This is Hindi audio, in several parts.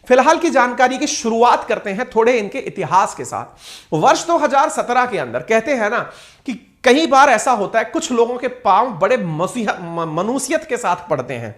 फिलहाल की जानकारी की शुरुआत करते हैं थोड़े इनके इतिहास के साथ। वर्ष 2017 के अंदर कहते हैं ना कि कई बार ऐसा होता है कुछ लोगों के पांव बड़े मनुष्यत के साथ पड़ते हैं।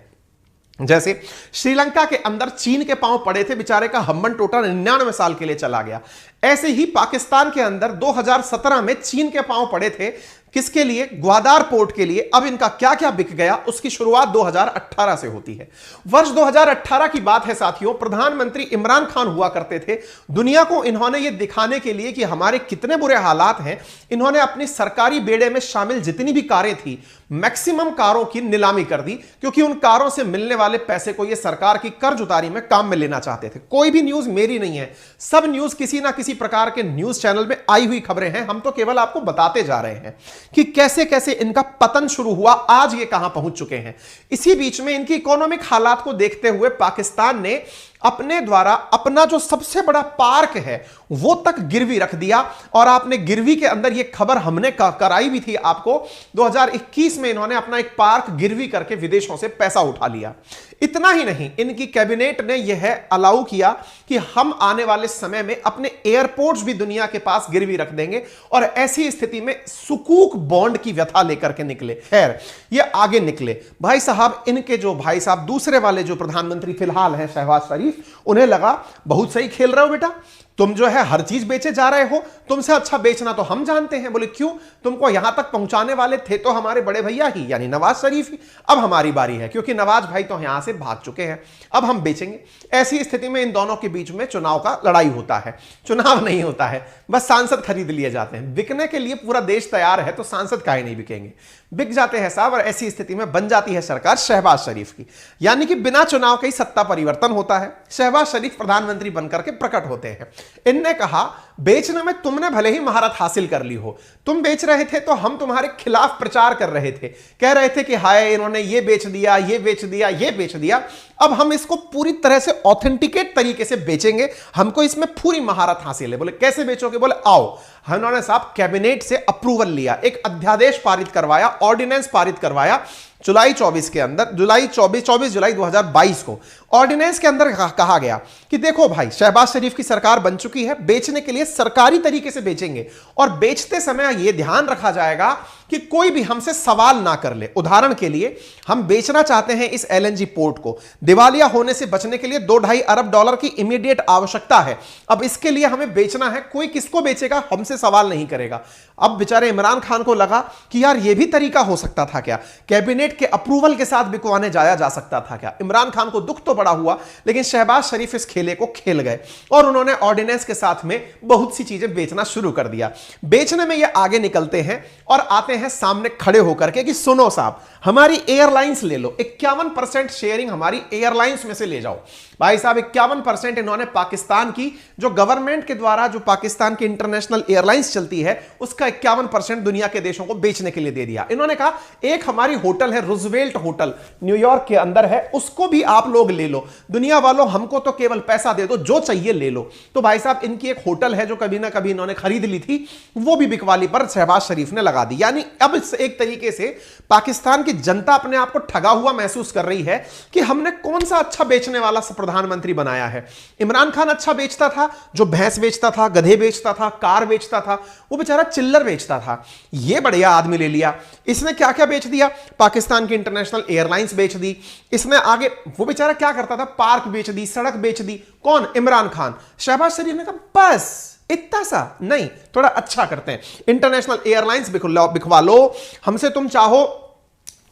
जैसे श्रीलंका के अंदर चीन के पांव पड़े थे, बेचारे का हम्बन टोटा 99 साल के लिए चला गया। ऐसे ही पाकिस्तान के अंदर 2017 में चीन के पांव पड़े थे, किसके लिए? ग्वादार पोर्ट के लिए। अब इनका क्या क्या बिक गया, उसकी शुरुआत 2018 से होती है। वर्ष 2018 की बात है साथियों, प्रधानमंत्री इमरान खान हुआ करते थे। दुनिया को इन्होंने ये दिखाने के लिए कि हमारे कितने बुरे हालात हैं, इन्होंने अपनी सरकारी बेड़े में शामिल जितनी भी कारें थी, मैक्सिमम कारों की नीलामी कर दी, क्योंकि उन कारों से मिलने वाले पैसे को ये सरकार की कर्ज उतारी में काम में लेना चाहते थे। कोई भी न्यूज मेरी नहीं है, सब न्यूज किसी ना किसी प्रकार के न्यूज चैनल में आई हुई खबरें हैं। हम तो केवल आपको बताते जा रहे हैं कि कैसे कैसे इनका पतन शुरू हुआ, आज ये कहां पहुंच चुके हैं। इसी बीच में इनकी इकोनॉमिक हालात को देखते हुए पाकिस्तान ने अपने द्वारा अपना जो सबसे बड़ा पार्क है वो तक गिरवी रख दिया। और आपने गिरवी के अंदर ये खबर हमने कराई भी थी आपको, 2021 में इन्होंने अपना एक पार्क गिरवी करके विदेशों से पैसा उठा लिया। इतना ही नहीं, इनकी कैबिनेट ने यह अलाउ किया कि हम आने वाले समय में अपने एयरपोर्ट्स भी दुनिया के पास गिरवी रख देंगे। और ऐसी स्थिति में सुकूक बॉन्ड की व्यथा लेकर के निकले। खैर, ये आगे निकले भाई साहब। इनके जो भाई साहब दूसरे वाले जो प्रधानमंत्री फिलहाल हैं, शहबाज शरीफ, उन्हें लगा बहुत सही खेल रहे हो बेटा, तुम जो है हर चीज बेचे जा रहे हो, तुमसे अच्छा बेचना तो हम जानते हैं। बोले क्यों? तुमको यहां तक पहुंचाने वाले थे तो हमारे बड़े भैया ही, यानी नवाज शरीफ ही। अब हमारी बारी है, क्योंकि नवाज भाई तो यहां से भाग चुके हैं, अब हम बेचेंगे। ऐसी स्थिति में इन दोनों के बीच में चुनाव का लड़ाई होता है। चुनाव नहीं होता है, बस सांसद खरीद लिए जाते हैं। बिकने के लिए पूरा देश तैयार है तो सांसद काहे नहीं बिकेंगे, बिक जाते हैं साहब। और ऐसी स्थिति में बन जाती है सरकार शहबाज शरीफ की, यानी कि बिना चुनाव के ही सत्ता परिवर्तन होता है। शहबाज शरीफ प्रधानमंत्री बनकर के प्रकट होते हैं। इनने कहा बेचने में तुमने भले ही महारत हासिल कर ली हो, तुम बेच रहे थे तो हम तुम्हारे खिलाफ प्रचार कर रहे थे, कह रहे थे कि हाय इन्होंने ये बेच दिया, ये बेच दिया, ये बेच दिया। अब हम इसको पूरी तरह से ऑथेंटिकेट तरीके से बेचेंगे, हमको इसमें पूरी महारत हासिल है। बोले कैसे बेचोगे? बोले आओ। उन्होंने साहब कैबिनेट से अप्रूवल लिया, एक अध्यादेश पारित करवाया, ऑर्डिनेंस पारित करवाया जुलाई 24 के अंदर, 24 जुलाई 2022 को। ऑर्डिनेंस के अंदर कहा गया कि देखो भाई, शहबाज शरीफ की सरकार बन चुकी है, बेचने के लिए सरकारी तरीके से बेचेंगे और बेचते समय यह ध्यान रखा जाएगा कि कोई भी हमसे सवाल ना कर ले। उदाहरण के लिए हम बेचना चाहते हैं इस एलएनजी पोर्ट को, दिवालिया होने से बचने के लिए $2.5 अरब की इमीडिएट आवश्यकता है। अब इसके लिए हमें बेचना है, कोई किसको बेचेगा हमसे सवाल नहीं करेगा। अब बेचारे इमरान खान को लगा कि यार यह भी तरीका हो सकता था क्या, कैबिनेट के अप्रूवल के साथ बिकवाने जाया जा सकता था क्या। इमरान खान को दुख तो बड़ा हुआ, लेकिन शहबाज शरीफ इस खेले को खेल गए और उन्होंने ऑर्डिनेंस के साथ में बहुत सी चीजें बेचना शुरू कर दिया। बेचने में ये आगे निकलते हैं और आते हैं सामने खड़े होकर के कि सुनो साहब, हमारी एयरलाइंस ले लो, 51% शेयरिंग हमारी एयरलाइंस में से ले जाओ। भाई साहब 51% इन्होंने पाकिस्तान की जो गवर्नमेंट के द्वारा जो पाकिस्तान की इंटरनेशनल एयरलाइंस चलती है उसका 51% दुनिया के देशों को बेचने के लिए दे दिया। इन्होंने कहा एक हमारी होटल है रूजवेल्ट होटल, न्यूयॉर्क के अंदर है, उसको भी आप लोग ले लो। दुनिया वालों हमको तो केवल पैसा दे दो, जो चाहिए ले लो। तो भाई साहब इनकी एक होटल है जो कभी ना कभी इन्होंने खरीद ली थी, वो भी बिकवाली पर शहबाज शरीफ ने लगा दी। यानी अब एक तरीके से पाकिस्तान की जनता अपने आप को ठगा हुआ महसूस कर रही है कि हमने कौन सा अच्छा बेचने वाला प्रधानमंत्री बनाया है। इमरान खान अच्छा बेचता था, जो भैंस बेचता था, गधे बेचता था, कार बेचता था, वो बेचारा चिल्लर बेचता था। ये बढ़िया आदमी ले लिया, इसने क्या क्या बेच दिया, पाकिस्तान की इंटरनेशनल एयरलाइंस बेच दी। इसने आगे, वो बेचारा क्या करता था, पार्क बेच दी, सड़क बेच दी। कौन? इमरान खान। शहबाज शरीफ ने कहा बस इतना सा नहीं, थोड़ा अच्छा करते हैं, इंटरनेशनल एयरलाइंस बिकवा लो हमसे, तुम चाहो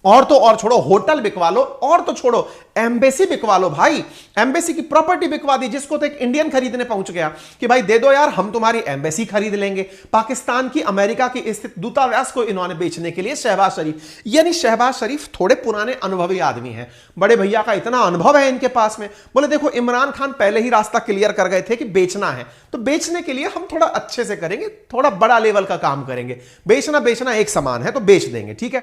और तो और छोड़ो होटल बिकवा लो, और तो छोड़ो एम्बेसी बिकवा लो। भाई एम्बेसी की प्रॉपर्टी बिकवा दी, जिसको तो एक इंडियन खरीदने पहुंच गया कि भाई दे दो यार, हम तुम्हारी एम्बेसी खरीद लेंगे। पाकिस्तान की अमेरिका की स्थित दूतावास को इन्होंने बेचने के लिए शहबाज शरीफ, यानी शहबाज शरीफ थोड़े पुराने अनुभवी आदमी हैं, बड़े भैया का इतना अनुभव है इनके पास में। बोले देखो इमरान खान पहले ही रास्ता क्लियर कर गए थे कि बेचना है, तो बेचने के लिए हम थोड़ा अच्छे से करेंगे, थोड़ा बड़ा लेवल का काम करेंगे। बेचना एक समान है तो बेच देंगे, ठीक है।